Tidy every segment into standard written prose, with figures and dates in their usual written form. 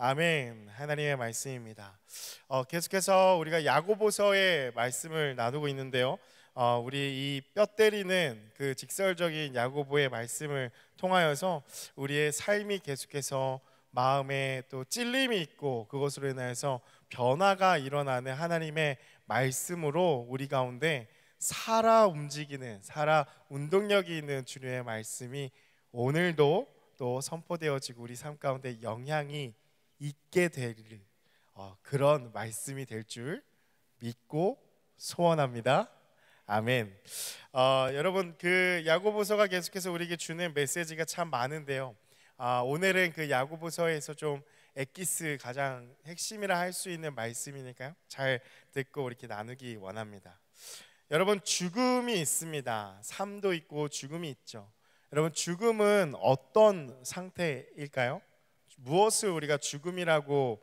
아멘. 하나님의 말씀입니다. 계속해서 우리가 야고보서의 말씀을 나누고 있는데요. 우리 이 뼈 때리는 그 직설적인 야고보의 말씀을 통하여서 우리의 삶이 계속해서 마음에 또 찔림이 있고 그것으로 인하여서 변화가 일어나는 하나님의 말씀으로 우리 가운데 살아 움직이는, 살아 운동력이 있는 주님의 말씀이 오늘도 또 선포되어지고 우리 삶 가운데 영향이 있게 될 그런 말씀이 될 줄 믿고 소원합니다. 아멘. 여러분, 그 야고보서가 계속해서 우리에게 주는 메시지가 참 많은데요. 오늘은 그 야고보서에서 좀 엑기스 가장 핵심이라 할 수 있는 말씀이니까요. 잘 듣고 이렇게 나누기 원합니다. 여러분, 죽음이 있습니다. 삶도 있고 죽음이 있죠. 여러분, 죽음은 어떤 상태일까요? 무엇을 우리가 죽음이라고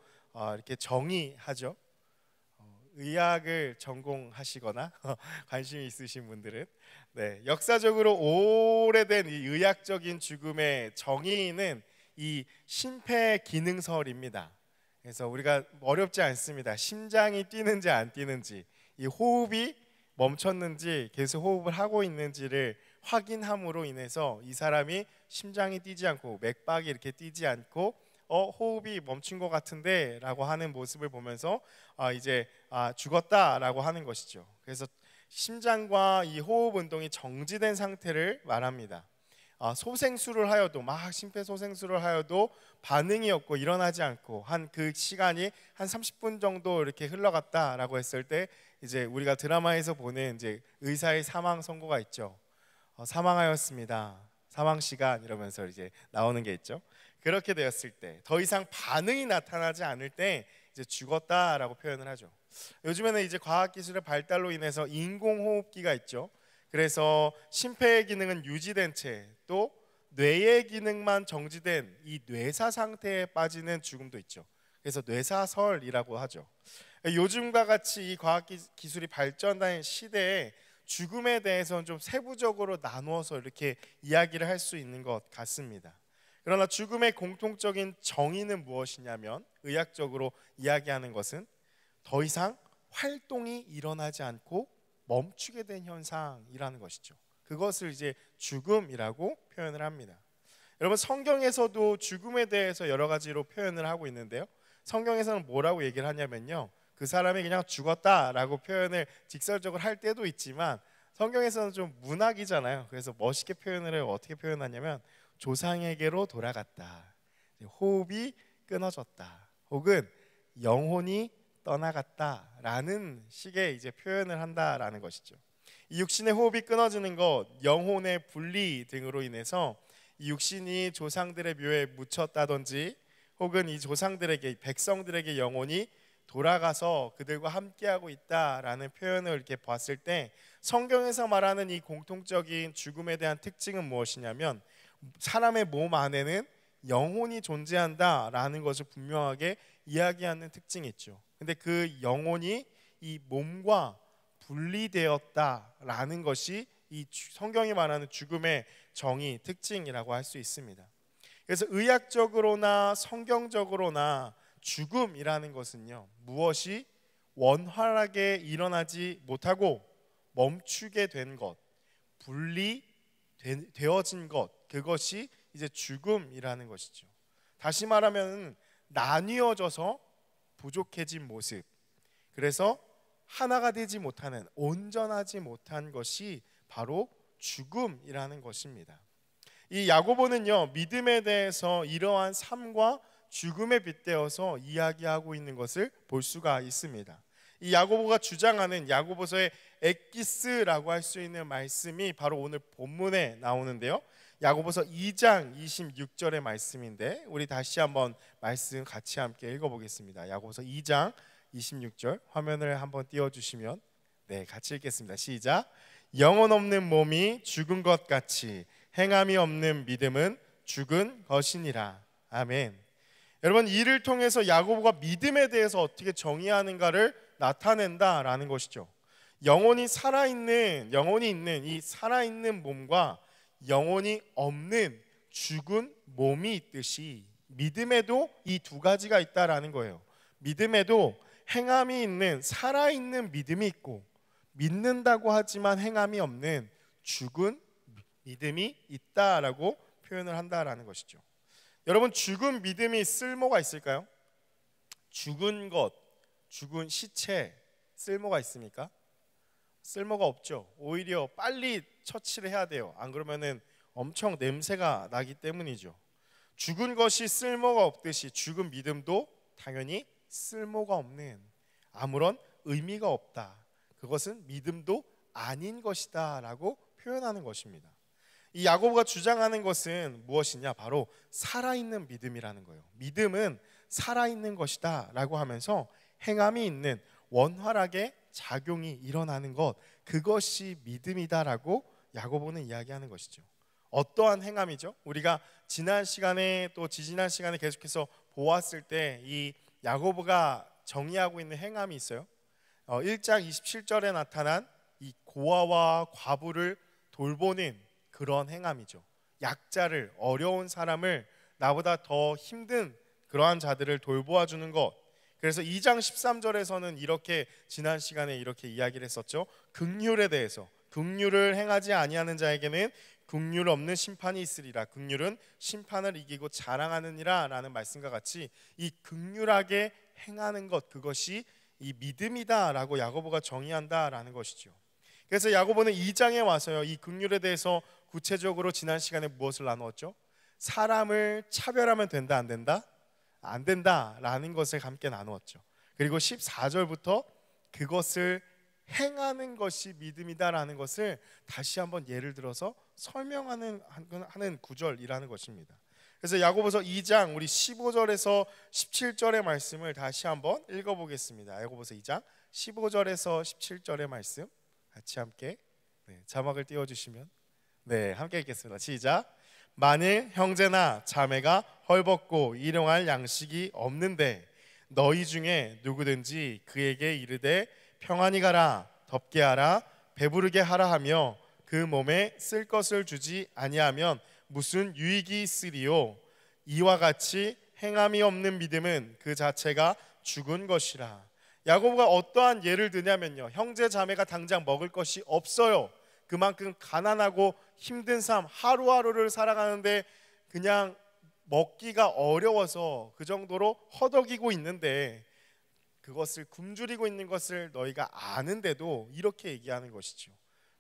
이렇게 정의하죠? 의학을 전공하시거나 관심이 있으신 분들은 역사적으로 오래된 이 의학적인 죽음의 정의는 이 심폐기능설입니다. 그래서 우리가 어렵지 않습니다. 심장이 뛰는지 안 뛰는지, 이 호흡이 멈췄는지 계속 호흡을 하고 있는지를 확인함으로 인해서 이 사람이 심장이 뛰지 않고 맥박이 이렇게 뛰지 않고 호흡이 멈춘 것 같은데 라고 하는 모습을 보면서 이제 죽었다라고 하는 것이죠. 그래서 심장과 이 호흡 운동이 정지된 상태를 말합니다. 소생술을 하여도 막 심폐소생술을 하여도 반응이 없고 일어나지 않고 한 그 시간이 한 30분 정도 이렇게 흘러갔다라고 했을 때 이제 우리가 드라마에서 보는 이제 의사의 사망 선고가 있죠. 사망하였습니다. 사망 시간 이러면서 이제 나오는 게 있죠. 그렇게 되었을 때 더 이상 반응이 나타나지 않을 때 이제 죽었다라고 표현을 하죠. 요즘에는 이제 과학기술의 발달로 인해서 인공호흡기가 있죠. 그래서 심폐의 기능은 유지된 채 또 뇌의 기능만 정지된 이 뇌사 상태에 빠지는 죽음도 있죠. 그래서 뇌사설이라고 하죠. 요즘과 같이 이 과학기술이 발전한 시대에 죽음에 대해서는 좀 세부적으로 나누어서 이렇게 이야기를 할 수 있는 것 같습니다. 그러나 죽음의 공통적인 정의는 무엇이냐면, 의학적으로 이야기하는 것은 더 이상 활동이 일어나지 않고 멈추게 된 현상이라는 것이죠. 그것을 이제 죽음이라고 표현을 합니다. 여러분, 성경에서도 죽음에 대해서 여러 가지로 표현을 하고 있는데요. 성경에서는 뭐라고 얘기를 하냐면요, 그 사람이 그냥 죽었다라고 표현을 직설적으로 할 때도 있지만 성경에서는 좀 문학이잖아요. 그래서 멋있게 표현을 해요. 어떻게 표현하냐면 조상에게로 돌아갔다, 호흡이 끊어졌다, 혹은 영혼이 떠나갔다라는 식의 이제 표현을 한다라는 것이죠. 이 육신의 호흡이 끊어지는 것, 영혼의 분리 등으로 인해서 이 육신이 조상들의 묘에 묻혔다든지 혹은 이 조상들에게, 백성들에게 영혼이 돌아가서 그들과 함께하고 있다라는 표현을 이렇게 봤을 때 성경에서 말하는 이 공통적인 죽음에 대한 특징은 무엇이냐면, 사람의 몸 안에는 영혼이 존재한다라는 것을 분명하게 이야기하는 특징이 있죠. 근데 그 영혼이 이 몸과 분리되었다라는 것이 이 성경이 말하는 죽음의 정의, 특징이라고 할 수 있습니다. 그래서 의학적으로나 성경적으로나 죽음이라는 것은요, 무엇이 원활하게 일어나지 못하고 멈추게 된 것, 분리되어진 것, 그것이 이제 죽음이라는 것이죠. 다시 말하면 나뉘어져서 부족해진 모습, 그래서 하나가 되지 못하는, 온전하지 못한 것이 바로 죽음이라는 것입니다. 이 야고보는요, 믿음에 대해서 이러한 삶과 죽음에 빗대어서 이야기하고 있는 것을 볼 수가 있습니다. 이 야고보가 주장하는 야고보서의 엑기스라고 할 수 있는 말씀이 바로 오늘 본문에 나오는데요. 야고보서 2장 26절의 말씀인데 우리 다시 한번 말씀 같이 함께 읽어보겠습니다. 야고보서 2장 26절 화면을 한번 띄워주시면 같이 읽겠습니다. 시작. 영혼 없는 몸이 죽은 것 같이 행함이 없는 믿음은 죽은 것이니라. 아멘. 여러분, 이를 통해서 야고보가 믿음에 대해서 어떻게 정의하는가를 나타낸다라는 것이죠. 영혼이 있는 이 살아있는 몸과 영혼이 없는 죽은 몸이 있듯이 믿음에도 이 두 가지가 있다라는 거예요. 믿음에도 행함이 있는 살아있는 믿음이 있고, 믿는다고 하지만 행함이 없는 죽은 믿음이 있다라고 표현을 한다라는 것이죠. 여러분, 죽은 믿음이 쓸모가 있을까요? 죽은 것, 죽은 시체 쓸모가 있습니까? 쓸모가 없죠. 오히려 빨리 처치를 해야 돼요. 안 그러면은 엄청 냄새가 나기 때문이죠. 죽은 것이 쓸모가 없듯이 죽은 믿음도 당연히 쓸모가 없는, 아무런 의미가 없다, 그것은 믿음도 아닌 것이다 라고 표현하는 것입니다. 이 야고보가 주장하는 것은 무엇이냐? 바로 살아있는 믿음이라는 거예요. 믿음은 살아있는 것이다 라고 하면서 행함이 있는, 원활하게 작용이 일어나는 것, 그것이 믿음이다라고 야고보는 이야기하는 것이죠. 어떠한 행함이죠? 우리가 지난 시간에 또 지지난 시간에 계속해서 보았을 때 이 야고보가 정의하고 있는 행함이 있어요. 1장 27절에 나타난 이 고아와 과부를 돌보는 그런 행함이죠. 약자를, 어려운 사람을, 나보다 더 힘든 그러한 자들을 돌보아 주는 것. 그래서 2장 13절에서는 이렇게 지난 시간에 이렇게 이야기를 했었죠. 긍휼에 대해서, 긍휼을 행하지 아니하는 자에게는 긍휼 없는 심판이 있으리라. 긍휼은 심판을 이기고 자랑하느니라 라는 말씀과 같이 이 긍휼하게 행하는 것, 그것이 이 믿음이다 라고 야고보가 정의한다라는 것이죠. 그래서 야고보는 2장에 와서요, 이 긍휼에 대해서 구체적으로 지난 시간에 무엇을 나누었죠? 사람을 차별하면 된다, 안 된다? 안 된다라는 것을 함께 나누었죠. 그리고 14절부터 그것을 행하는 것이 믿음이다라는 것을 다시 한번 예를 들어서 설명하는 구절이라는 것입니다. 그래서 야고보서 2장 우리 15절에서 17절의 말씀을 다시 한번 읽어보겠습니다. 야고보서 2장 15절에서 17절의 말씀 같이 함께 자막을 띄워주시면 함께 읽겠습니다. 시작. 만일 형제나 자매가 헐벗고 일용할 양식이 없는데 너희 중에 누구든지 그에게 이르되 평안히 가라, 덥게 하라, 배부르게 하라 하며 그 몸에 쓸 것을 주지 아니하면 무슨 유익이 있으리요? 이와 같이 행함이 없는 믿음은 그 자체가 죽은 것이라. 야고보가 어떠한 예를 드냐면요, 형제 자매가 당장 먹을 것이 없어요. 그만큼 가난하고 힘든 삶, 하루하루를 살아가는데 그냥 먹기가 어려워서 그 정도로 허덕이고 있는데, 그것을 굶주리고 있는 것을 너희가 아는데도 이렇게 얘기하는 것이죠.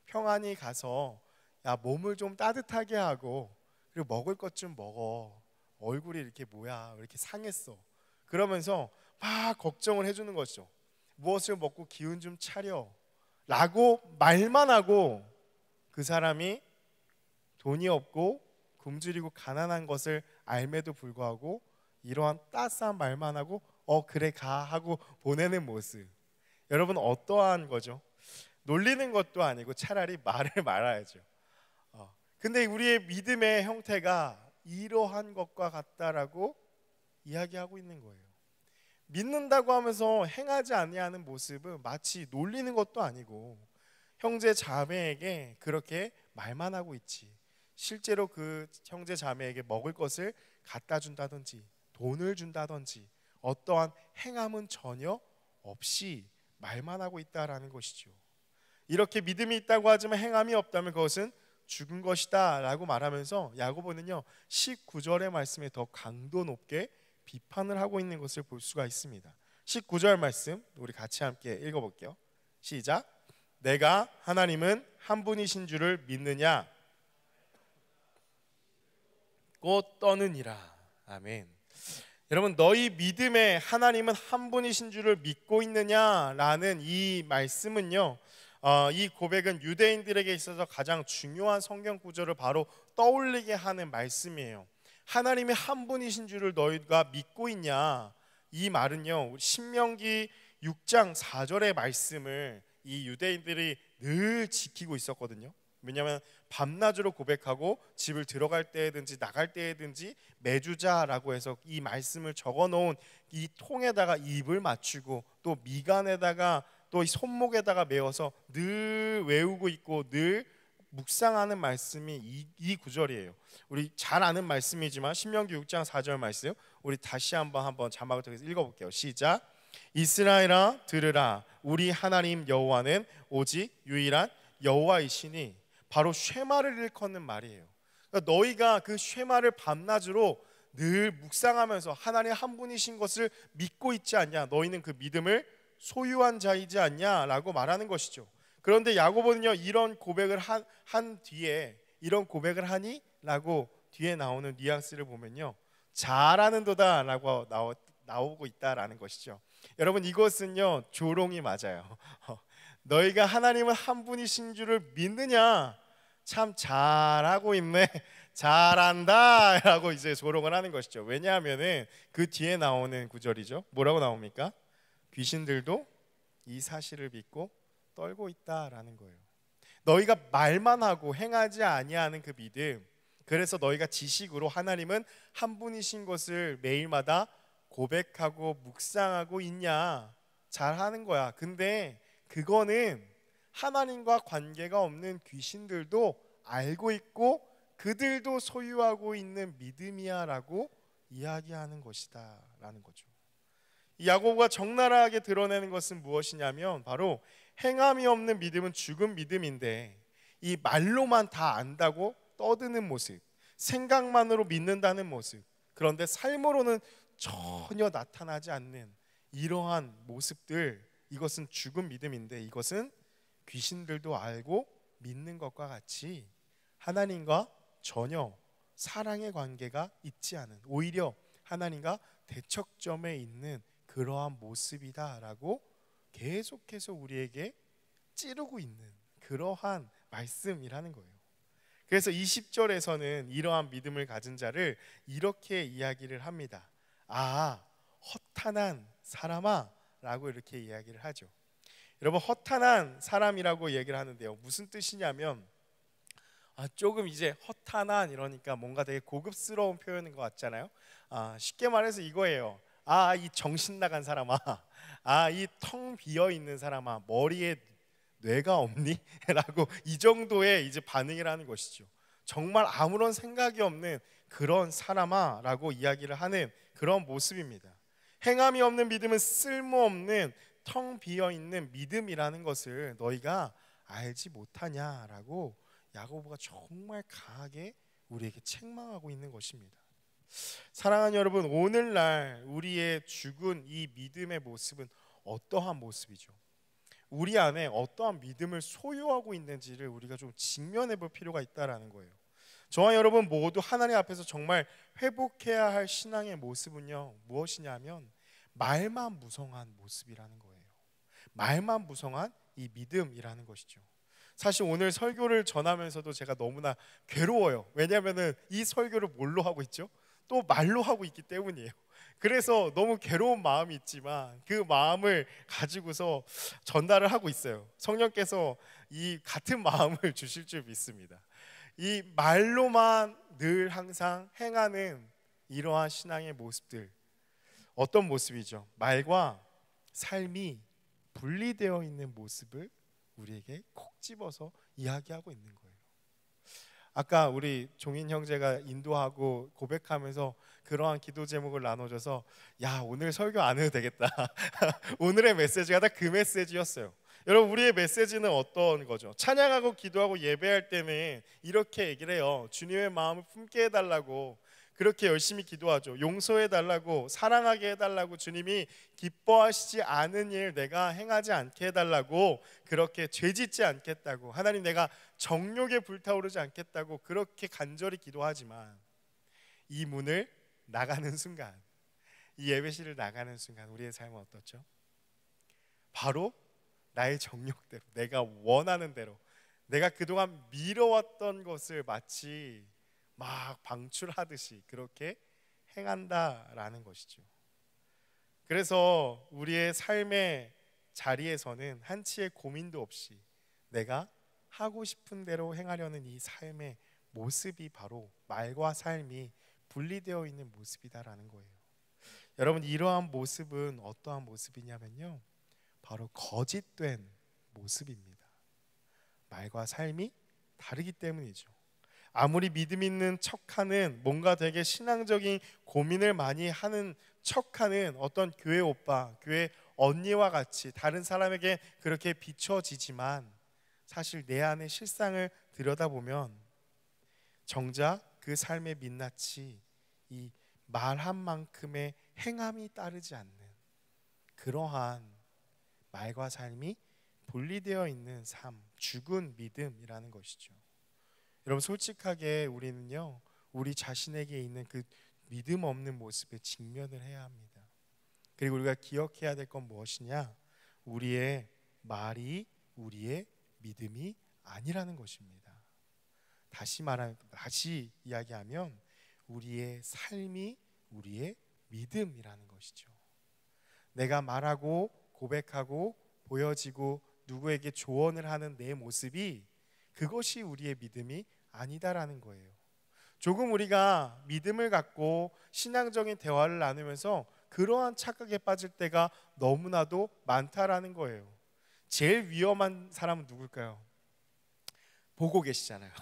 평안히 가서 야, 몸을 좀 따뜻하게 하고 그리고 먹을 것 좀 먹어. 얼굴이 이렇게 뭐야, 왜 이렇게 상했어. 그러면서 막 걱정을 해주는 것이죠. 무엇을 먹고 기운 좀 차려 라고 말만 하고, 그 사람이 돈이 없고 굶주리고 가난한 것을 알매도 불구하고 이러한 따스한 말만 하고 그래 가 하고 보내는 모습. 여러분, 어떠한 거죠? 놀리는 것도 아니고 차라리 말을 말아야죠. 근데 우리의 믿음의 형태가 이러한 것과 같다라고 이야기하고 있는 거예요. 믿는다고 하면서 행하지 아니하는 모습은 마치 놀리는 것도 아니고 형제 자매에게 그렇게 말만 하고 있지, 실제로 그 형제 자매에게 먹을 것을 갖다 준다든지 돈을 준다든지 어떠한 행함은 전혀 없이 말만 하고 있다라는 것이죠. 이렇게 믿음이 있다고 하지만 행함이 없다면 그것은 죽은 것이다 라고 말하면서 야고보는요 19절의 말씀에 더 강도 높게 비판을 하고 있는 것을 볼 수가 있습니다. 19절 말씀 우리 같이 함께 읽어볼게요. 시작. 내가 하나님은 한 분이신 줄을 믿느냐? 곧 떠느니라. 아멘. 여러분, 너희 믿음에 하나님은 한 분이신 줄을 믿고 있느냐라는 이 말씀은요, 이 고백은 유대인들에게 있어서 가장 중요한 성경 구절을 바로 떠올리게 하는 말씀이에요. 하나님이 한 분이신 줄을 너희가 믿고 있냐? 이 말은요, 신명기 6장 4절의 말씀을 이 유대인들이 늘 지키고 있었거든요. 왜냐하면 밤낮으로 고백하고 집을 들어갈 때든지 나갈 때든지 매주자라고 해서 이 말씀을 적어놓은 이 통에다가 입을 맞추고 또 미간에다가 또 이 손목에다가 메어서 늘 외우고 있고 늘 묵상하는 말씀이 이 구절이에요. 우리 잘 아는 말씀이지만 신명기 6장 4절 말씀, 우리 다시 한번 자막을 통해서 읽어볼게요. 시작. 이스라엘아 들으라, 우리 하나님 여호와는 오직 유일한 여호와이시니. 바로 쉐마를 일컫는 말이에요. 그러니까 너희가 그 쉐마를 밤낮으로 늘 묵상하면서 하나님 한 분이신 것을 믿고 있지 않냐, 너희는 그 믿음을 소유한 자이지 않냐라고 말하는 것이죠. 그런데 야고보는요, 이런 고백을 한 뒤에, 이런 고백을 하니? 라고 뒤에 나오는 뉘앙스를 보면요, 잘하는도다 라고 나오고 있다라는 것이죠. 여러분, 이것은요 조롱이 맞아요. 너희가 하나님은 한 분이신 줄을 믿느냐? 참 잘하고 있네, 잘한다 라고 이제 조롱을 하는 것이죠. 왜냐하면은 그 뒤에 나오는 구절이죠. 뭐라고 나옵니까? 귀신들도 이 사실을 믿고 떨고 있다라는 거예요. 너희가 말만 하고 행하지 아니하는 그 믿음, 그래서 너희가 지식으로 하나님은 한 분이신 것을 매일마다 고백하고 묵상하고 있냐? 잘하는 거야. 근데 그거는 하나님과 관계가 없는 귀신들도 알고 있고 그들도 소유하고 있는 믿음이야 라고 이야기하는 것이다 라는 거죠. 이 야고보가 적나라하게 드러내는 것은 무엇이냐면 바로 행함이 없는 믿음은 죽은 믿음인데, 이 말로만 다 안다고 떠드는 모습, 생각만으로 믿는다는 모습, 그런데 삶으로는 전혀 나타나지 않는 이러한 모습들, 이것은 죽은 믿음인데 이것은 귀신들도 알고 믿는 것과 같이 하나님과 전혀 사랑의 관계가 있지 않은, 오히려 하나님과 대척점에 있는 그러한 모습이다라고 계속해서 우리에게 찌르고 있는 그러한 말씀이라는 거예요. 그래서 20절에서는 이러한 믿음을 가진 자를 이렇게 이야기를 합니다. 아, 허탄한 사람아 라고 이렇게 이야기를 하죠. 여러분, 허탄한 사람이라고 얘기를 하는데요, 무슨 뜻이냐면 조금 이제 허탄한 이러니까 뭔가 되게 고급스러운 표현인 것 같잖아요. 쉽게 말해서 이거예요. 이 정신 나간 사람아, 이 텅 비어 있는 사람아, 머리에 뇌가 없니? 라고 이 정도의 이제 반응을 하는 것이죠. 정말 아무런 생각이 없는 그런 사람아 라고 이야기를 하는 그런 모습입니다. 행함이 없는 믿음은 쓸모없는 텅 비어 있는 믿음이라는 것을 너희가 알지 못하냐라고 야고보가 정말 강하게 우리에게 책망하고 있는 것입니다. 사랑하는 여러분, 오늘날 우리의 죽은 이 믿음의 모습은 어떠한 모습이죠? 우리 안에 어떠한 믿음을 소유하고 있는지를 우리가 좀 직면해 볼 필요가 있다라는 거예요. 저와 여러분 모두 하나님 앞에서 정말 회복해야 할 신앙의 모습은요, 무엇이냐면 말만 무성한 모습이라는 거예요. 말만 무성한 이 믿음이라는 것이죠. 사실 오늘 설교를 전하면서도 제가 너무나 괴로워요. 왜냐하면 이 설교를 뭘로 하고 있죠? 또 말로 하고 있기 때문이에요. 그래서 너무 괴로운 마음이 있지만 그 마음을 가지고서 전달을 하고 있어요. 성령께서 이 같은 마음을 주실 줄 믿습니다. 이 말로만 늘 항상 행하는 이러한 신앙의 모습들, 어떤 모습이죠? 말과 삶이 분리되어 있는 모습을 우리에게 콕 집어서 이야기하고 있는 거예요. 아까 우리 종인 형제가 인도하고 고백하면서 그러한 기도 제목을 나눠줘서 야, 오늘 설교 안 해도 되겠다. 오늘의 메시지가 다 그 메시지였어요. 여러분, 우리의 메시지는 어떤 거죠? 찬양하고 기도하고 예배할 때는 이렇게 얘기를 해요. 주님의 마음을 품게 해달라고 그렇게 열심히 기도하죠. 용서해달라고, 사랑하게 해달라고, 주님이 기뻐하시지 않은 일 내가 행하지 않게 해달라고, 그렇게 죄짓지 않겠다고, 하나님 내가 정욕에 불타오르지 않겠다고 그렇게 간절히 기도하지만 이 문을 나가는 순간, 이 예배실을 나가는 순간 우리의 삶은 어떻죠? 바로 나의 정욕대로, 내가 원하는 대로, 내가 그동안 미뤄왔던 것을 마치 막 방출하듯이 그렇게 행한다라는 것이죠. 그래서 우리의 삶의 자리에서는 한치의 고민도 없이 내가 하고 싶은 대로 행하려는 이 삶의 모습이 바로 말과 삶이 분리되어 있는 모습이다라는 거예요. 여러분, 이러한 모습은 어떠한 모습이냐면요, 바로 거짓된 모습입니다. 말과 삶이 다르기 때문이죠. 아무리 믿음 있는 척하는, 뭔가 되게 신앙적인 고민을 많이 하는 척하는 어떤 교회 오빠, 교회 언니와 같이 다른 사람에게 그렇게 비춰지지만, 사실 내 안의 실상을 들여다보면 정작 그 삶의 민낯이 이 말한 만큼의 행함이 따르지 않는 그러한 말과 삶이 분리되어 있는 삶, 죽은 믿음이라는 것이죠. 여러분, 솔직하게 우리는요, 우리 자신에게 있는 그 믿음 없는 모습에 직면을 해야 합니다. 그리고 우리가 기억해야 될 건 무엇이냐? 우리의 말이 우리의 믿음이 아니라는 것입니다. 다시 이야기하면 우리의 삶이 우리의 믿음이라는 것이죠. 내가 말하고 고백하고 보여지고 누구에게 조언을 하는 내 모습이, 그것이 우리의 믿음이 아니다라는 거예요. 조금 우리가 믿음을 갖고 신앙적인 대화를 나누면서 그러한 착각에 빠질 때가 너무나도 많다라는 거예요. 제일 위험한 사람은 누굴까요? 보고 계시잖아요.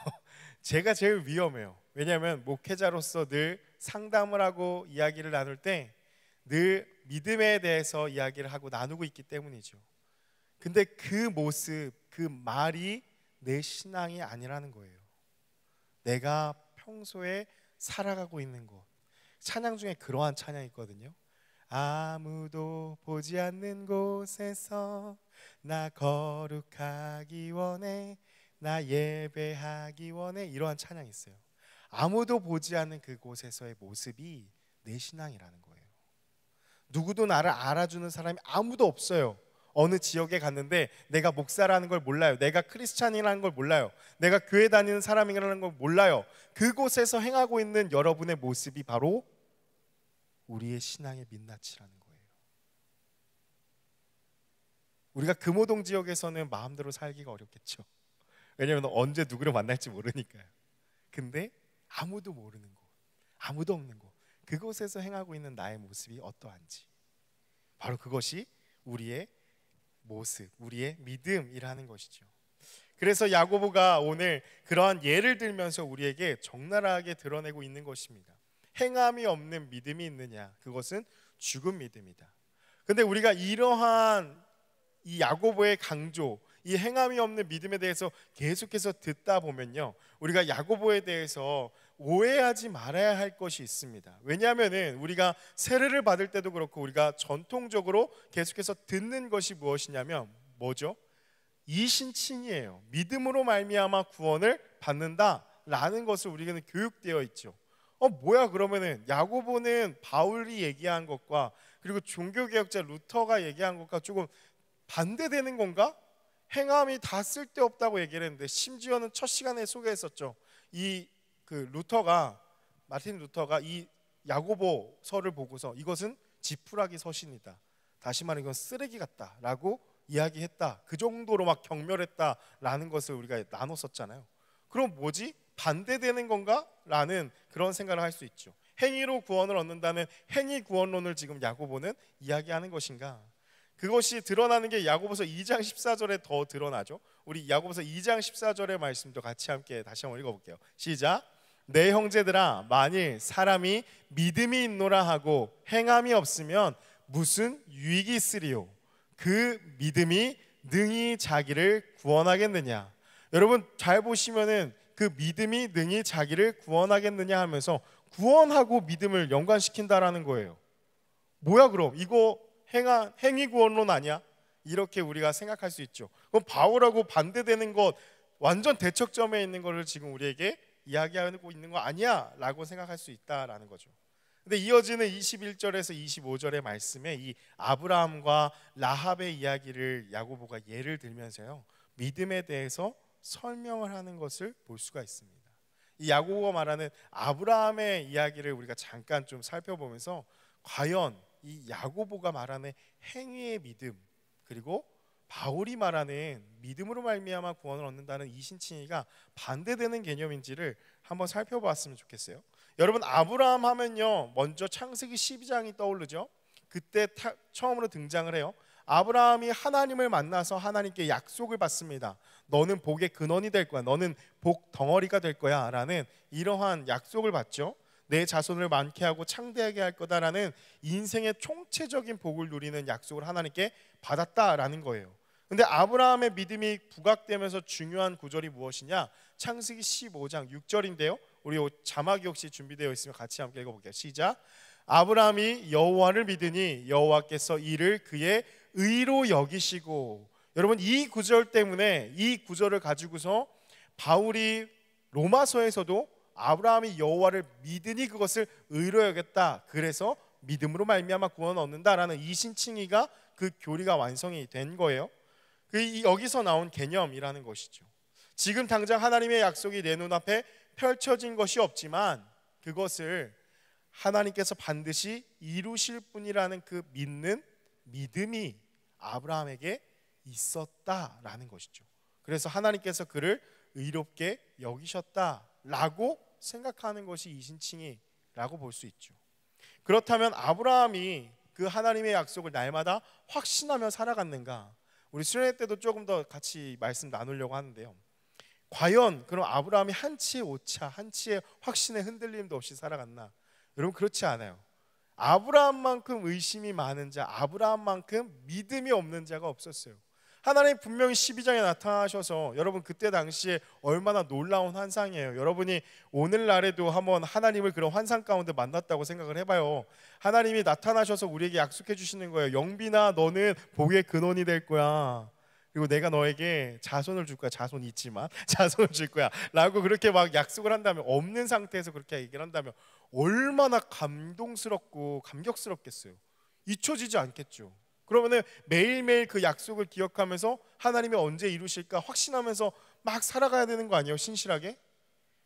제가 제일 위험해요. 왜냐하면 목회자로서 늘 상담을 하고 이야기를 나눌 때 늘 믿음에 대해서 이야기를 하고 나누고 있기 때문이죠. 근데 그 모습, 그 말이 내 신앙이 아니라는 거예요. 내가 평소에 살아가고 있는 곳, 찬양 중에 그러한 찬양이 있거든요. 아무도 보지 않는 곳에서 나 거룩하기 원해, 나 예배하기 원해, 이러한 찬양이 있어요. 아무도 보지 않는 그곳에서의 모습이 내 신앙이라는 거예요. 누구도 나를 알아주는 사람이 아무도 없어요. 어느 지역에 갔는데 내가 목사라는 걸 몰라요. 내가 크리스찬이라는 걸 몰라요. 내가 교회 다니는 사람이라는 걸 몰라요. 그곳에서 행하고 있는 여러분의 모습이 바로 우리의 신앙의 민낯이라는 거예요. 우리가 금호동 지역에서는 마음대로 살기가 어렵겠죠. 왜냐하면 언제 누구를 만날지 모르니까요. 근데 아무도 모르는 곳, 아무도 없는 곳, 그곳에서 행하고 있는 나의 모습이 어떠한지, 바로 그것이 우리의 모습, 우리의 믿음이라는 것이죠. 그래서 야고보가 오늘 그러한 예를 들면서 우리에게 적나라하게 드러내고 있는 것입니다. 행함이 없는 믿음이 있느냐? 그것은 죽은 믿음이다. 근데 우리가 이러한 이 야고보의 강조, 이 행함이 없는 믿음에 대해서 계속해서 듣다 보면요, 우리가 야고보에 대해서 오해하지 말아야 할 것이 있습니다. 왜냐하면은 우리가 세례를 받을 때도 그렇고 우리가 전통적으로 계속해서 듣는 것이 무엇이냐면 뭐죠? 이신칭이에요. 믿음으로 말미암아 구원을 받는다라는 것을 우리는 교육되어 있죠. 뭐야 그러면은 야고보는 바울이 얘기한 것과 그리고 종교개혁자 루터가 얘기한 것과 조금 반대되는 건가? 행함이 다 쓸데없다고 얘기를 했는데, 심지어는 첫 시간에 소개했었죠. 마틴 루터가 이 야고보서를 보고서 이것은 지푸라기 서신이다, 다시 말해 이건 쓰레기 같다라고 이야기했다. 그 정도로 막 경멸했다라는 것을 우리가 나눴었잖아요. 그럼 뭐지? 반대되는 건가? 라는 그런 생각을 할 수 있죠. 행위로 구원을 얻는다는 행위 구원론을 지금 야고보는 이야기하는 것인가? 그것이 드러나는 게 야고보서 2장 14절에 더 드러나죠. 우리 야고보서 2장 14절의 말씀도 같이 함께 다시 한번 읽어볼게요. 시작. 내 형제들아, 만일 사람이 믿음이 있노라 하고 행함이 없으면 무슨 유익이 있으리요? 그 믿음이 능히 자기를 구원하겠느냐? 여러분 잘 보시면은 그 믿음이 능히 자기를 구원하겠느냐 하면서 구원하고 믿음을 연관시킨다라는 거예요. 뭐야 그럼 이거 행위 구원론 아니야? 이렇게 우리가 생각할 수 있죠. 그럼 바울하고 반대되는 것, 완전 대척점에 있는 것을 지금 우리에게 이야기하고 있는 거 아니야? 라고 생각할 수 있다라는 거죠. 근데 이어지는 21절에서 25절의 말씀에 이 아브라함과 라합의 이야기를 야고보가 예를 들면서요, 믿음에 대해서 설명을 하는 것을 볼 수가 있습니다. 이 야고보가 말하는 아브라함의 이야기를 우리가 잠깐 좀 살펴보면서 과연 이 야고보가 말하는 행위의 믿음, 그리고 바울이 말하는 믿음으로 말미암아 구원을 얻는다는 이신칭의가 반대되는 개념인지를 한번 살펴봤으면 좋겠어요. 여러분 아브라함 하면요 먼저 창세기 12장이 떠오르죠. 그때 처음으로 등장을 해요. 아브라함이 하나님을 만나서 하나님께 약속을 받습니다. 너는 복의 근원이 될 거야. 너는 복 덩어리가 될 거야 라는 이러한 약속을 받죠. 내 자손을 많게 하고 창대하게 할 거다라는 인생의 총체적인 복을 누리는 약속을 하나님께 받았다라는 거예요. 근데 아브라함의 믿음이 부각되면서 중요한 구절이 무엇이냐? 창세기 15장 6절인데요. 우리 자막이 혹시 준비되어 있으면 같이 함께 읽어볼게요. 시작. 아브라함이 여호와를 믿으니 여호와께서 이를 그의 의로 여기시고. 여러분, 이 구절 때문에, 이 구절을 가지고서 바울이 로마서에서도 아브라함이 여호와를 믿으니 그것을 의로 여겼다, 그래서 믿음으로 말미암아 구원을 얻는다라는 이신칭의가 그 교리가 완성이 된 거예요. 여기서 나온 개념이라는 것이죠. 지금 당장 하나님의 약속이 내 눈앞에 펼쳐진 것이 없지만 그것을 하나님께서 반드시 이루실 분이라는 그 믿는 믿음이 아브라함에게 있었다라는 것이죠. 그래서 하나님께서 그를 의롭게 여기셨다라고 생각하는 것이 이신칭의라고 볼 수 있죠. 그렇다면 아브라함이 그 하나님의 약속을 날마다 확신하며 살아갔는가? 우리 수련회 때도 조금 더 같이 말씀 나누려고 하는데요. 과연 그럼 아브라함이 한치의 오차, 한치의 확신의 흔들림도 없이 살아갔나? 여러분, 그렇지 않아요. 아브라함만큼 의심이 많은 자, 아브라함만큼 믿음이 없는 자가 없었어요. 하나님 분명히 12장에 나타나셔서, 여러분 그때 당시에 얼마나 놀라운 환상이에요. 여러분이 오늘날에도 한번 하나님을 그런 환상 가운데 만났다고 생각을 해봐요. 하나님이 나타나셔서 우리에게 약속해 주시는 거예요. 영빈아, 너는 복의 근원이 될 거야. 그리고 내가 너에게 자손을 줄 거야. 자손 있지만 자손을 줄 거야 라고 그렇게 막 약속을 한다면, 없는 상태에서 그렇게 얘기를 한다면 얼마나 감동스럽고 감격스럽겠어요. 잊혀지지 않겠죠. 그러면은 매일매일 그 약속을 기억하면서 하나님이 언제 이루실까 확신하면서 막 살아가야 되는 거 아니에요, 신실하게?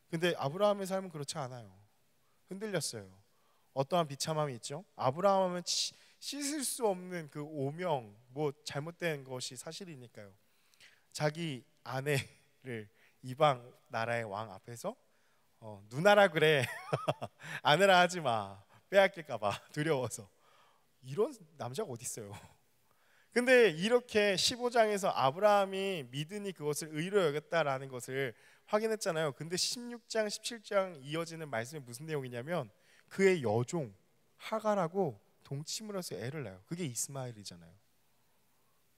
근데 아브라함의 삶은 그렇지 않아요. 흔들렸어요. 어떠한 비참함이 있죠? 아브라함은 씻을 수 없는 그 오명, 뭐 잘못된 것이 사실이니까요. 자기 아내를 이방 나라의 왕 앞에서 누나라 그래 아내라 하지 마, 빼앗길까 봐 두려워서. 이런 남자가 어디 있어요? 근데 이렇게 15장에서 아브라함이 믿으니 그것을 의로 여겼다라는 것을 확인했잖아요. 근데 16장, 17장 이어지는 말씀이 무슨 내용이냐면 그의 여종 하갈하고 동침을 해서 애를 낳아요. 그게 이스마엘이잖아요.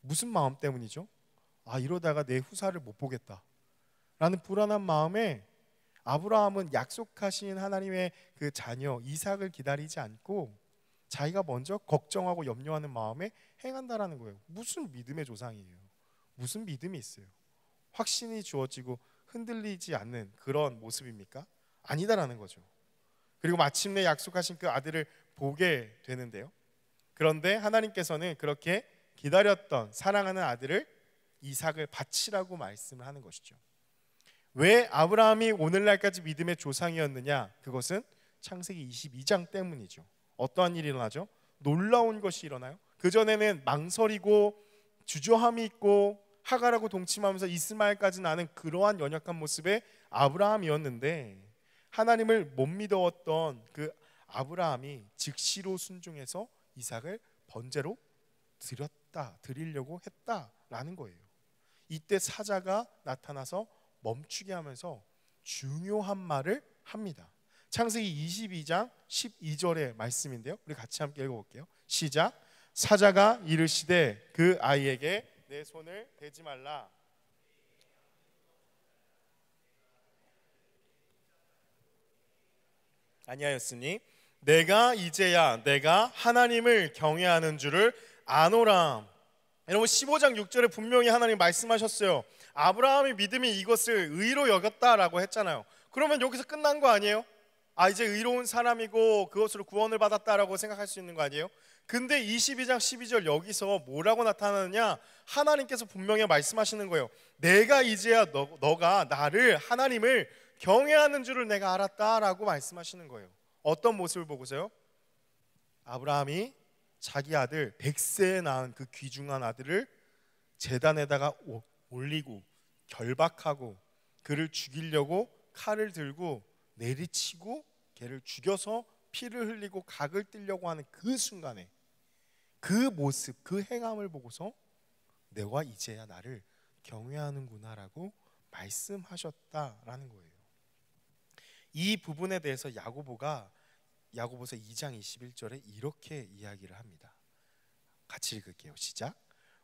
무슨 마음 때문이죠? 아, 이러다가 내 후사를 못 보겠다 라는 불안한 마음에 아브라함은 약속하신 하나님의 그 자녀 이삭을 기다리지 않고 자기가 먼저 걱정하고 염려하는 마음에 행한다라는 거예요. 무슨 믿음의 조상이에요? 무슨 믿음이 있어요? 확신이 주어지고 흔들리지 않는 그런 모습입니까? 아니다라는 거죠. 그리고 마침내 약속하신 그 아들을 보게 되는데요. 그런데 하나님께서는 그렇게 기다렸던 사랑하는 아들을 이삭을 바치라고 말씀을 하는 것이죠. 왜 아브라함이 오늘날까지 믿음의 조상이었느냐? 그것은 창세기 22장 때문이죠. 어떠한 일이 일어나죠? 놀라운 것이 일어나요. 그전에는 망설이고 주저함이 있고 하갈하고 동침하면서 이스마엘까지 나는 그러한 연약한 모습의 아브라함이었는데, 하나님을 못 믿었던 그 아브라함이 즉시로 순종해서 이삭을 번제로 드리려고 했다라는 거예요. 이때 사자가 나타나서 멈추게 하면서 중요한 말을 합니다. 창세기 22장 12절의 말씀인데요. 우리 같이 함께 읽어볼게요. 시작. 사자가 이르시되 그 아이에게 내 손을 대지 말라. 아니하였으니 내가 이제야 내가 하나님을 경외하는 줄을 아노라. 여러분, 15장 6절에 분명히 하나님 말씀하셨어요. 아브라함의 믿음이 이것을 의로 여겼다라고 했잖아요. 그러면 여기서 끝난 거 아니에요? 아, 이제 의로운 사람이고 그것으로 구원을 받았다라고 생각할 수 있는 거 아니에요? 근데 22장 12절 여기서 뭐라고 나타나느냐? 하나님께서 분명히 말씀하시는 거예요. 내가 이제야 너가 나를, 하나님을 경외하는 줄을 내가 알았다라고 말씀하시는 거예요. 어떤 모습을 보고서요? 아브라함이 자기 아들 100세에 낳은 그 귀중한 아들을 제단에다가 올리고 결박하고 그를 죽이려고 칼을 들고 내리치고 걔를 죽여서 피를 흘리고 각을 뜯려고 하는 그 순간에, 그 모습, 그 행함을 보고서 내가 이제야 나를 경외하는구나라고 말씀하셨다라는 거예요. 이 부분에 대해서 야고보서 2장 21절에 이렇게 이야기를 합니다. 같이 읽을게요. 시작.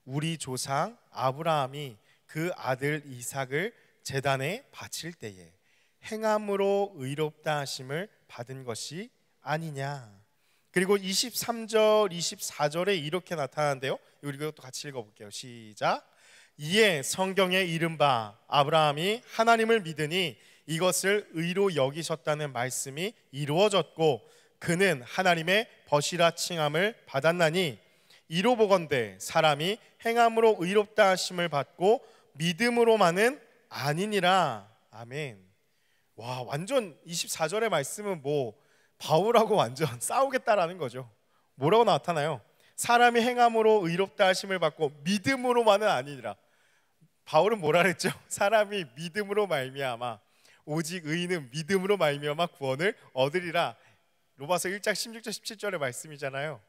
우리 조상 아브라함이 그 아들 이삭을 제단에 바칠 때에 행함으로 의롭다 하심을 받은 것이 아니냐. 그리고 23절 24절에 이렇게 나타나는데요, 이것도 같이 읽어볼게요. 시작. 이에 성경에 이른바 아브라함이 하나님을 믿으니 이것을 의로 여기셨다는 말씀이 이루어졌고 그는 하나님의 벗이라 칭함을 받았나니 이로 보건대 사람이 행함으로 의롭다 하심을 받고 믿음으로만은 아니니라. 아멘. 와, 완전 24절의 말씀은 바울하고 완전 싸우겠다라는 거죠. 뭐라고 나타나요? 사람이 행함으로 의롭다 하심을 받고 믿음으로만은 아니니라. 바울은 뭐라 그랬죠? 사람이 믿음으로 말미암아, 오직 의인은 믿음으로 말미암아 구원을 얻으리라. 로마서 1장 16절 17절의 말씀이잖아요.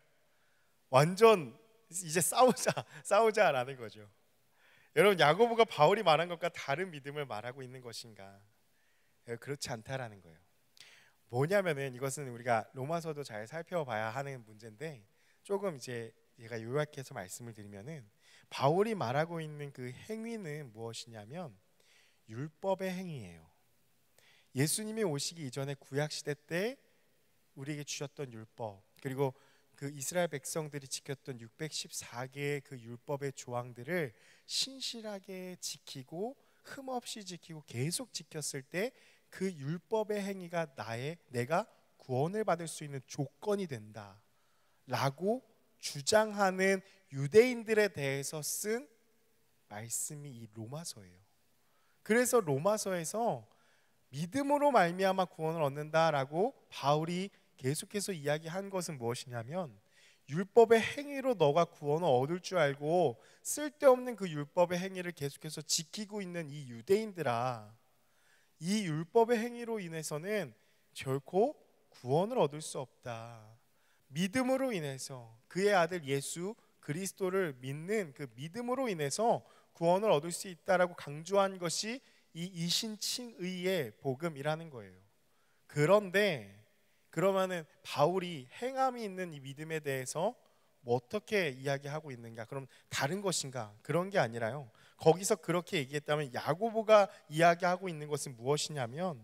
완전 이제 싸우자라는 거죠. 여러분, 야고보가 바울이 말한 것과 다른 믿음을 말하고 있는 것인가? 그렇지 않다라는 거예요. 뭐냐면은 이것은 우리가 로마서도 잘 살펴봐야 하는 문제인데, 조금 이제 제가 요약해서 말씀을 드리면은 바울이 말하고 있는 그 행위는 무엇이냐면 율법의 행위예요. 예수님이 오시기 이전에 구약 시대 때 우리에게 주셨던 율법, 그리고 그 이스라엘 백성들이 지켰던 614개의 그 율법의 조항들을 신실하게 지키고 흠없이 지키고 계속 지켰을 때 그 율법의 행위가 내가 구원을 받을 수 있는 조건이 된다라고 주장하는 유대인들에 대해서 쓴 말씀이 이 로마서예요. 그래서 로마서에서 믿음으로 말미암아 구원을 얻는다라고 바울이 계속해서 이야기한 것은 무엇이냐면, 율법의 행위로 너가 구원을 얻을 줄 알고 쓸데없는 그 율법의 행위를 계속해서 지키고 있는 이 유대인들아, 이 율법의 행위로 인해서는 결코 구원을 얻을 수 없다. 믿음으로 인해서 그의 아들 예수 그리스도를 믿는 그 믿음으로 인해서 구원을 얻을 수 있다라고 강조한 것이 이 이신칭의의 복음이라는 거예요. 그런데 그러면은 바울이 행함이 있는 이 믿음에 대해서 어떻게 이야기하고 있는가? 그럼 다른 것인가? 그런 게 아니라요. 거기서 그렇게 얘기했다면 야고보가 이야기하고 있는 것은 무엇이냐면,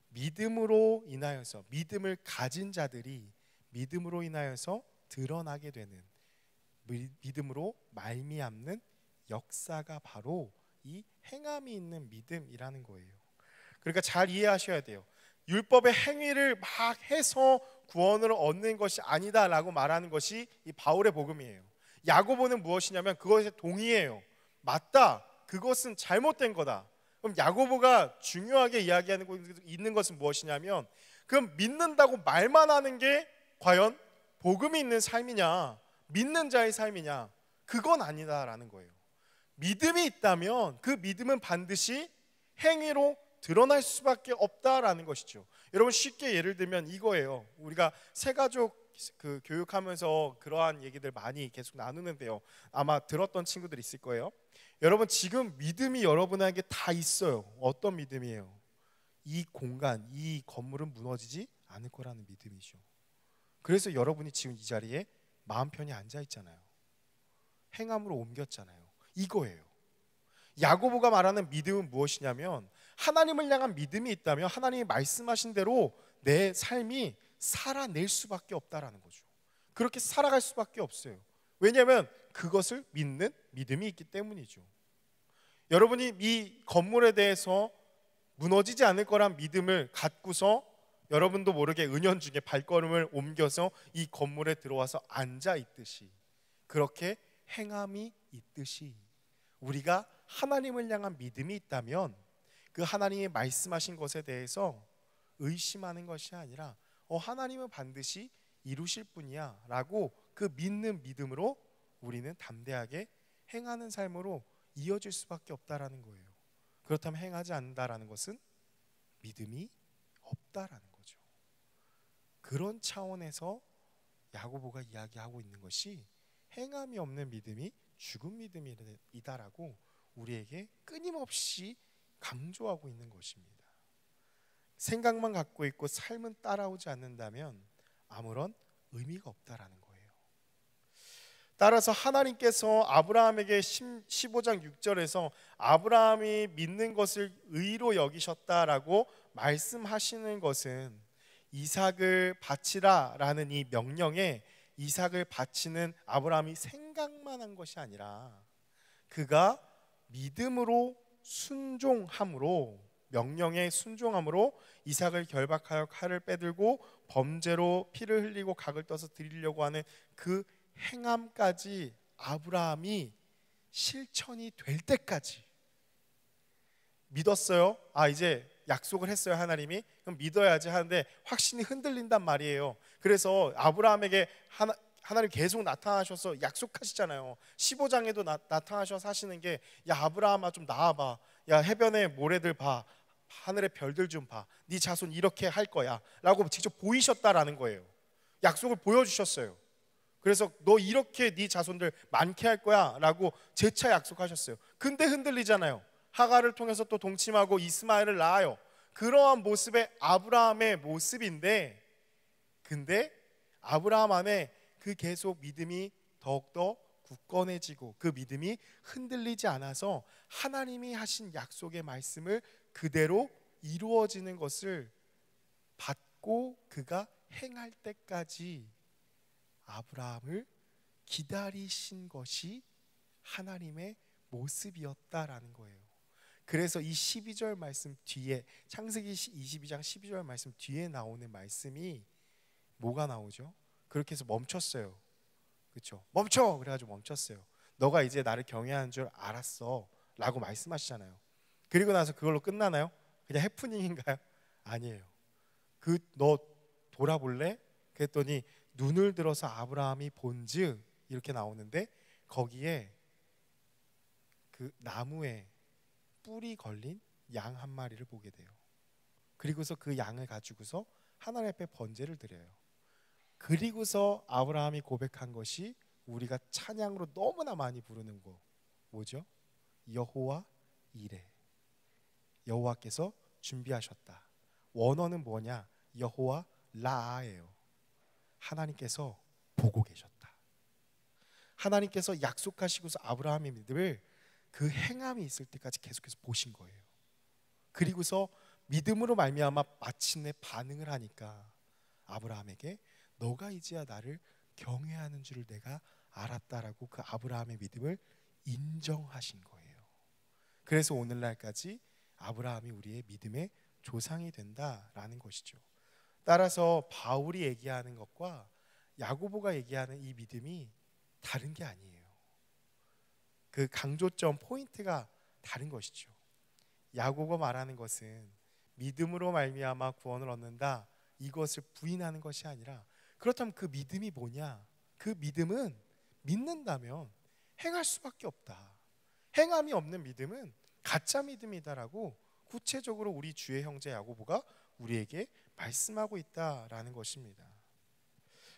믿음으로 인하여서, 믿음을 가진 자들이 믿음으로 인하여서 드러나게 되는, 믿음으로 말미암는 역사가 바로 이 행함이 있는 믿음이라는 거예요. 그러니까 잘 이해하셔야 돼요. 율법의 행위를 막 해서 구원을 얻는 것이 아니다라고 말하는 것이 이 바울의 복음이에요. 야고보는 무엇이냐면 그것에 동의해요. 맞다, 그것은 잘못된 거다. 그럼 야고보가 중요하게 이야기하는 있는 것은 무엇이냐면, 그럼 믿는다고 말만 하는 게 과연 복음이 있는 삶이냐, 믿는 자의 삶이냐? 그건 아니다라는 거예요. 믿음이 있다면 그 믿음은 반드시 행위로 드러날 수밖에 없다라는 것이죠. 여러분, 쉽게 예를 들면 이거예요. 우리가 새가족 그 교육하면서 그러한 얘기들 많이 계속 나누는데요, 아마 들었던 친구들 있을 거예요. 여러분, 지금 믿음이 여러분에게 다 있어요. 어떤 믿음이에요? 이 공간, 이 건물은 무너지지 않을 거라는 믿음이죠. 그래서 여러분이 지금 이 자리에 마음 편히 앉아 있잖아요. 행함으로 옮겼잖아요. 이거예요. 야고보가 말하는 믿음은 무엇이냐면, 하나님을 향한 믿음이 있다면 하나님이 말씀하신 대로 내 삶이 살아낼 수밖에 없다라는 거죠. 그렇게 살아갈 수밖에 없어요. 왜냐하면 그것을 믿는 믿음이 있기 때문이죠. 여러분이 이 건물에 대해서 무너지지 않을 거란 믿음을 갖고서 여러분도 모르게 은연중에 발걸음을 옮겨서 이 건물에 들어와서 앉아 있듯이, 그렇게 행함이 있듯이 우리가 하나님을 향한 믿음이 있다면 그 하나님이 말씀하신 것에 대해서 의심하는 것이 아니라 하나님은 반드시 이루실 분이야 라고 그 믿는 믿음으로 우리는 담대하게 행하는 삶으로 이어질 수밖에 없다라는 거예요. 그렇다면 행하지 않는다라는 것은 믿음이 없다라는 거죠. 그런 차원에서 야고보가 이야기하고 있는 것이 행함이 없는 믿음이 죽은 믿음이다라고 우리에게 끊임없이 강조하고 있는 것입니다. 생각만 갖고 있고 삶은 따라오지 않는다면 아무런 의미가 없다라는 거예요. 따라서 하나님께서 아브라함에게 15장 6절에서 아브라함이 믿는 것을 의로 여기셨다라고 말씀하시는 것은 이삭을 바치라 라는 이 명령에 이삭을 바치는 아브라함이 생각만 한 것이 아니라 그가 믿음으로 순종함으로, 명령에 순종함으로 이삭을 결박하여 칼을 빼들고 범죄로 피를 흘리고 각을 떠서 드리려고 하는 그 행함까지 아브라함이 실천이 될 때까지 믿었어요. 이제 약속을 했어요. 하나님이 그럼 믿어야지 하는데 확신이 흔들린단 말이에요. 그래서 아브라함에게 하나님 계속 나타나셔서 약속하시잖아요. 15장에도 나타나셔서 하시는 게, 야 아브라함아 좀 나와봐, 야 해변의 모래들 봐, 하늘의 별들 좀 봐, 네 자손 이렇게 할 거야 라고 직접 보이셨다라는 거예요. 약속을 보여주셨어요. 그래서 너 이렇게 네 자손들 많게 할 거야 라고 재차 약속하셨어요. 근데 흔들리잖아요. 하갈을 통해서 또 동침하고 이스마엘을 낳아요. 그러한 모습의 아브라함의 모습인데, 근데 아브라함 안에 그 계속 믿음이 더욱더 굳건해지고 그 믿음이 흔들리지 않아서 하나님이 하신 약속의 말씀을 그대로 이루어지는 것을 받고 그가 행할 때까지 아브라함을 기다리신 것이 하나님의 모습이었다라는 거예요. 그래서 이 12절 말씀 뒤에, 창세기 22장 12절 말씀 뒤에 나오는 말씀이 뭐가 나오죠? 그렇게 해서 멈췄어요. 그렇죠? 멈춰! 그래가지고 멈췄어요. 너가 이제 나를 경외하는 줄 알았어 라고 말씀하시잖아요. 그리고 나서 그걸로 끝나나요? 그냥 해프닝인가요? 아니에요. 너 돌아볼래? 그랬더니 눈을 들어서 아브라함이 본즉 이렇게 나오는데, 거기에 그 나무에 뿔이 걸린 양 한 마리를 보게 돼요. 그리고서 그 양을 가지고서 하나님 앞에 번제를 드려요. 그리고서 아브라함이 고백한 것이 우리가 찬양으로 너무나 많이 부르는 거 뭐죠? 여호와 이레, 여호와께서 준비하셨다. 원어는 뭐냐? 여호와 라아예요. 하나님께서 보고 계셨다. 하나님께서 약속하시고서 아브라함의 믿음을 그 행함이 있을 때까지 계속해서 보신 거예요. 그리고서 믿음으로 말미암아 마침내 반응을 하니까 아브라함에게 너가 이제야 나를 경외하는 줄을 내가 알았다라고 그 아브라함의 믿음을 인정하신 거예요. 그래서 오늘날까지 아브라함이 우리의 믿음의 조상이 된다라는 것이죠. 따라서 바울이 얘기하는 것과 야고보가 얘기하는 이 믿음이 다른 게 아니에요. 그 강조점 포인트가 다른 것이죠. 야고보 말하는 것은 믿음으로 말미암아 구원을 얻는다, 이것을 부인하는 것이 아니라, 그렇다면 그 믿음이 뭐냐? 그 믿음은 믿는다면 행할 수밖에 없다. 행함이 없는 믿음은 가짜 믿음이다라고 구체적으로 우리 주의 형제 야고보가 우리에게 말씀하고 있다라는 것입니다.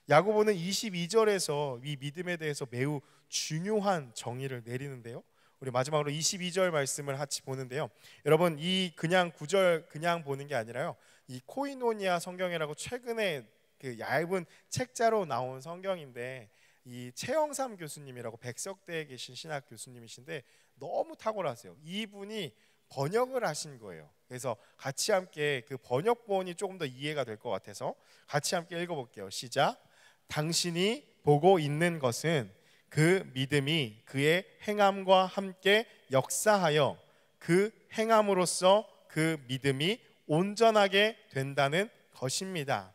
야고보는 22절에서 이 믿음에 대해서 매우 중요한 정의를 내리는데요. 우리 마지막으로 22절 말씀을 같이 보는데요. 여러분, 이 그냥 9절 그냥 보는 게 아니라요, 이 코이노니아 성경이라고 최근에 그 얇은 책자로 나온 성경인데, 이 최영삼 교수님이라고 백석대에 계신 신학 교수님이신데 너무 탁월하세요. 이분이 번역을 하신 거예요. 그래서 같이 함께 그 번역본이 조금 더 이해가 될 것 같아서 같이 함께 읽어볼게요. 시작. 당신이 보고 있는 것은 그 믿음이 그의 행함과 함께 역사하여 그 행함으로써 그 믿음이 온전하게 된다는 것입니다.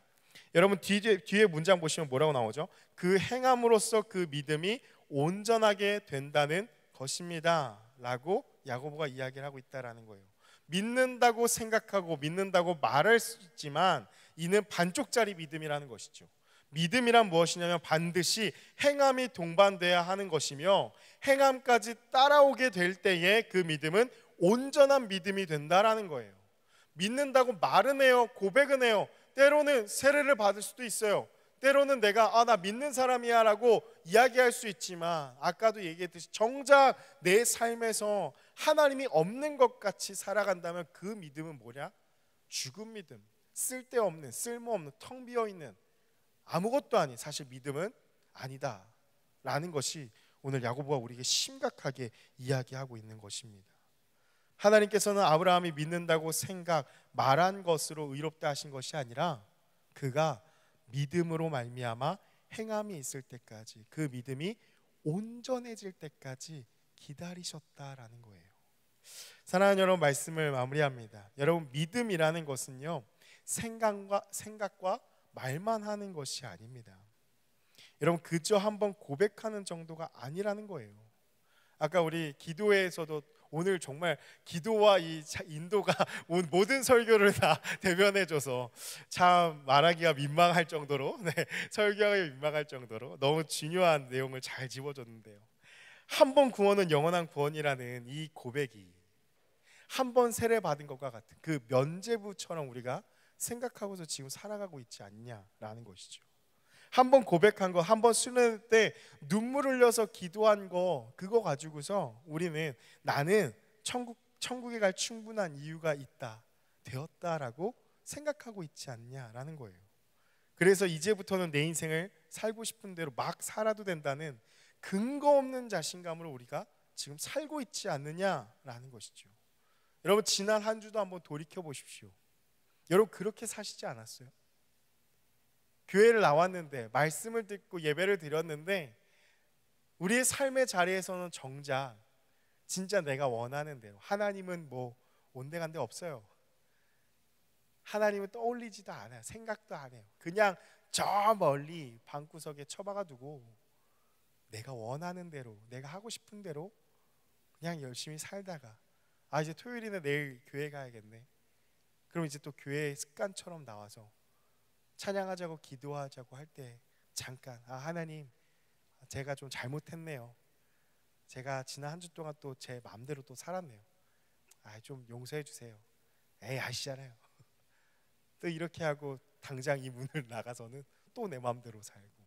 여러분 뒤에 문장 보시면 뭐라고 나오죠? 그 행함으로써 그 믿음이 온전하게 된다는 것입니다 라고 야고보가 이야기를 하고 있다라는 거예요. 믿는다고 생각하고 믿는다고 말할 수 있지만 이는 반쪽짜리 믿음이라는 것이죠. 믿음이란 무엇이냐면 반드시 행함이 동반돼야 하는 것이며, 행함까지 따라오게 될 때에 그 믿음은 온전한 믿음이 된다라는 거예요. 믿는다고 말은 해요, 고백은 해요, 때로는 세례를 받을 수도 있어요, 때로는 내가 나 믿는 사람이야 라고 이야기할 수 있지만, 아까도 얘기했듯이 정작 내 삶에서 하나님이 없는 것 같이 살아간다면 그 믿음은 뭐냐? 죽은 믿음, 쓸데없는, 쓸모없는, 텅 비어있는, 아무것도 아닌, 사실 믿음은 아니다 라는 것이 오늘 야고보가 우리에게 심각하게 이야기하고 있는 것입니다. 하나님께서는 아브라함이 믿는다고 말한 것으로 의롭다 하신 것이 아니라 그가 믿음으로 말미암아 행함이 있을 때까지, 그 믿음이 온전해질 때까지 기다리셨다라는 거예요. 사랑하는 여러분, 말씀을 마무리합니다. 여러분, 믿음이라는 것은요, 생각과 말만 하는 것이 아닙니다. 여러분, 그저 한번 고백하는 정도가 아니라는 거예요. 아까 우리 기도회에서도 오늘 정말 기도와 이 인도가 모든 설교를 다 대변해줘서 참 말하기가 민망할 정도로, 설교하기가 민망할 정도로 너무 중요한 내용을 잘 집어줬는데요. 한 번 구원은 영원한 구원이라는 이 고백이 한 번 세례받은 것과 같은 그 면죄부처럼 우리가 생각하고서 지금 살아가고 있지 않냐라는 것이죠. 한 번 고백한 거, 한 번 수련회 때 눈물 흘려서 기도한 거, 그거 가지고서 우리는 나는 천국에 갈 충분한 이유가 되었다라고 생각하고 있지 않냐라는 거예요. 그래서 이제부터는 내 인생을 살고 싶은 대로 막 살아도 된다는 근거 없는 자신감으로 우리가 지금 살고 있지 않느냐라는 것이죠. 여러분, 지난 한 주도 한번 돌이켜 보십시오. 여러분, 그렇게 사시지 않았어요? 교회를 나왔는데, 말씀을 듣고 예배를 드렸는데, 우리의 삶의 자리에서는 정작 진짜 내가 원하는 대로, 하나님은 뭐 온데간데 없어요. 하나님은 떠올리지도 않아요. 생각도 안 해요. 그냥 저 멀리 방구석에 처박아 두고 내가 원하는 대로, 내가 하고 싶은 대로 그냥 열심히 살다가 이제 토요일이네, 내일 교회 가야겠네. 그럼 이제 또 교회 습관처럼 나와서 찬양하자고 기도하자고 할 때 잠깐 하나님, 제가 좀 잘못했네요. 제가 지난 한 주 동안 또 제 마음대로 또 살았네요. 좀 용서해 주세요. 아시잖아요. 또 이렇게 하고 당장 이 문을 나가서는 또 내 마음대로 살고.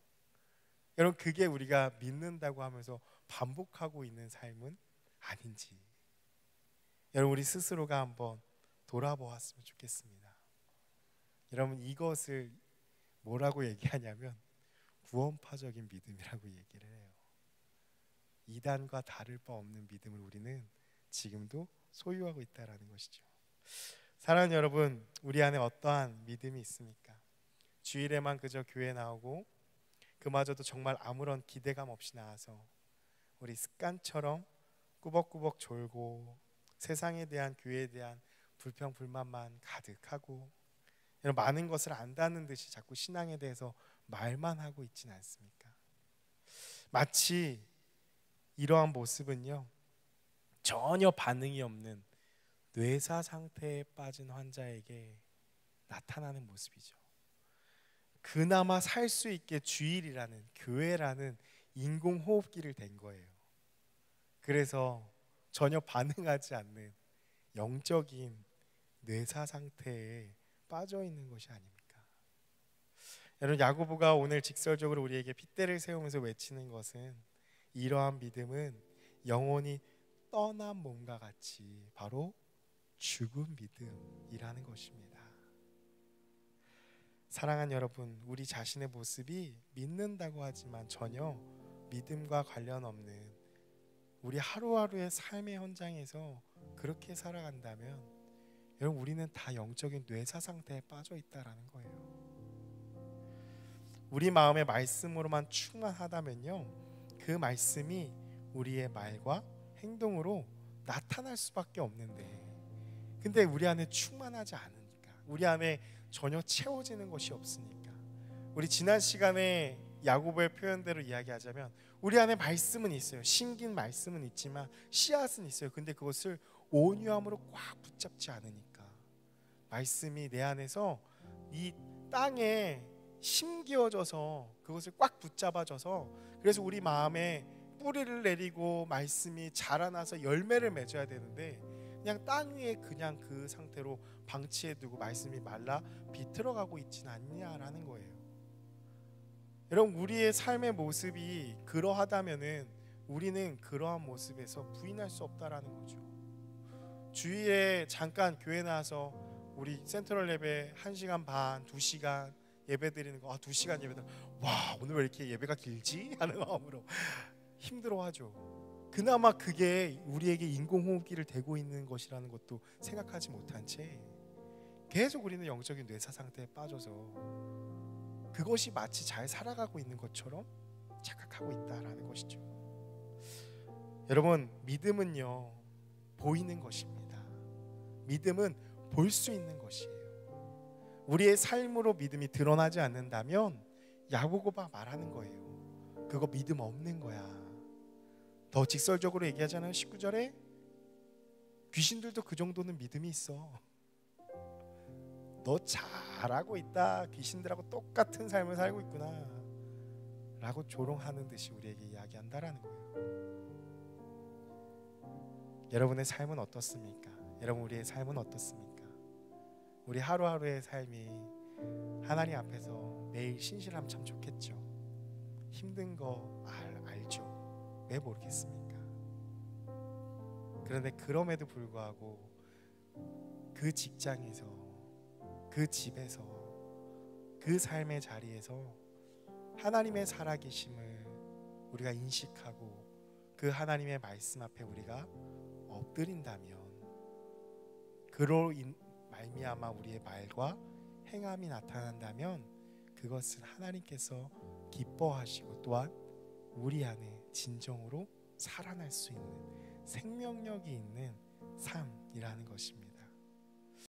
여러분, 그게 우리가 믿는다고 하면서 반복하고 있는 삶은 아닌지, 여러분, 우리 스스로가 한번 돌아보았으면 좋겠습니다. 여러분, 이것을 뭐라고 얘기하냐면 구원파적인 믿음이라고 얘기를 해요. 이단과 다를 바 없는 믿음을 우리는 지금도 소유하고 있다라는 것이죠. 사랑하는 여러분, 우리 안에 어떠한 믿음이 있습니까? 주일에만 그저 교회 나오고 그마저도 정말 아무런 기대감 없이 나와서 우리 습관처럼 꾸벅꾸벅 졸고 세상에 대한, 교회에 대한 불평 불만만 가득하고 많은 것을 안다는 듯이 자꾸 신앙에 대해서 말만 하고 있진 않습니까? 마치 이러한 모습은요, 전혀 반응이 없는 뇌사 상태에 빠진 환자에게 나타나는 모습이죠. 그나마 살 수 있게 주일이라는, 교회라는 인공호흡기를 댄 거예요. 그래서 전혀 반응하지 않는 영적인 뇌사 상태에 빠져 있는 것이 아닙니까? 여러분, 야고보가 오늘 직설적으로 우리에게 핏대를 세우면서 외치는 것은, 이러한 믿음은 영혼이 떠난 몸과 같이 바로 죽은 믿음이라는 것입니다. 사랑하는 여러분, 우리 자신의 모습이 믿는다고 하지만 전혀 믿음과 관련 없는 우리 하루하루의 삶의 현장에서 그렇게 살아간다면, 여러분, 우리는 다 영적인 뇌사 상태에 빠져 있다라는 거예요. 우리 마음의 말씀으로만 충만하다면요, 그 말씀이 우리의 말과 행동으로 나타날 수밖에 없는데, 근데 우리 안에 충만하지 않으니까, 우리 안에 전혀 채워지는 것이 없으니까, 우리 지난 시간에 야고보의 표현대로 이야기하자면 우리 안에 말씀은 있어요. 심긴 말씀은 있지만 씨앗은 있어요. 근데 그것을 온유함으로 꽉 붙잡지 않으니까 말씀이 내 안에서 이 땅에 심기어져서 그것을 꽉 붙잡아져서, 그래서 우리 마음에 뿌리를 내리고 말씀이 자라나서 열매를 맺어야 되는데, 그냥 땅 위에 그냥 그 상태로 방치해두고 말씀이 말라 비틀어가고 있지는 않냐라는 거예요. 여러분, 우리의 삶의 모습이 그러하다면은 우리는 그러한 모습에서 부인할 수 없다라는 거죠. 주일에 잠깐 교회 나와서 우리 센트럴 예배 1시간 반, 2시간 예배 드리는 거, 2시간 예배 드리는 거, 와, 오늘 왜 이렇게 예배가 길지? 하는 마음으로 힘들어하죠. 그나마 그게 우리에게 인공호흡기를 대고 있는 것이라는 것도 생각하지 못한 채 계속 우리는 영적인 뇌사 상태에 빠져서 그것이 마치 잘 살아가고 있는 것처럼 착각하고 있다라는 것이죠. 여러분, 믿음은요, 보이는 것입니다. 믿음은 볼 수 있는 것이에요. 우리의 삶으로 믿음이 드러나지 않는다면 야고보가 말하는 거예요. 그거 믿음 없는 거야. 더 직설적으로 얘기하잖아요. 19절에 귀신들도 그 정도는 믿음이 있어. 너 잘하고 있다. 귀신들하고 똑같은 삶을 살고 있구나 라고 조롱하는 듯이 우리에게 이야기한다라는 거예요. 여러분의 삶은 어떻습니까? 여러분, 우리의 삶은 어떻습니까? 우리 하루하루의 삶이 하나님 앞에서 매일 신실하면 참 좋겠죠. 힘든 거 알죠. 왜 모르겠습니까? 그런데 그럼에도 불구하고 그 직장에서, 그 집에서, 그 삶의 자리에서 하나님의 살아계심을 우리가 인식하고 그 하나님의 말씀 앞에 우리가 엎드린다면, 그로 말미암아 우리의 말과 행함이 나타난다면 그것은 하나님께서 기뻐하시고 또한 우리 안에 진정으로 살아날 수 있는 생명력이 있는 삶이라는 것입니다.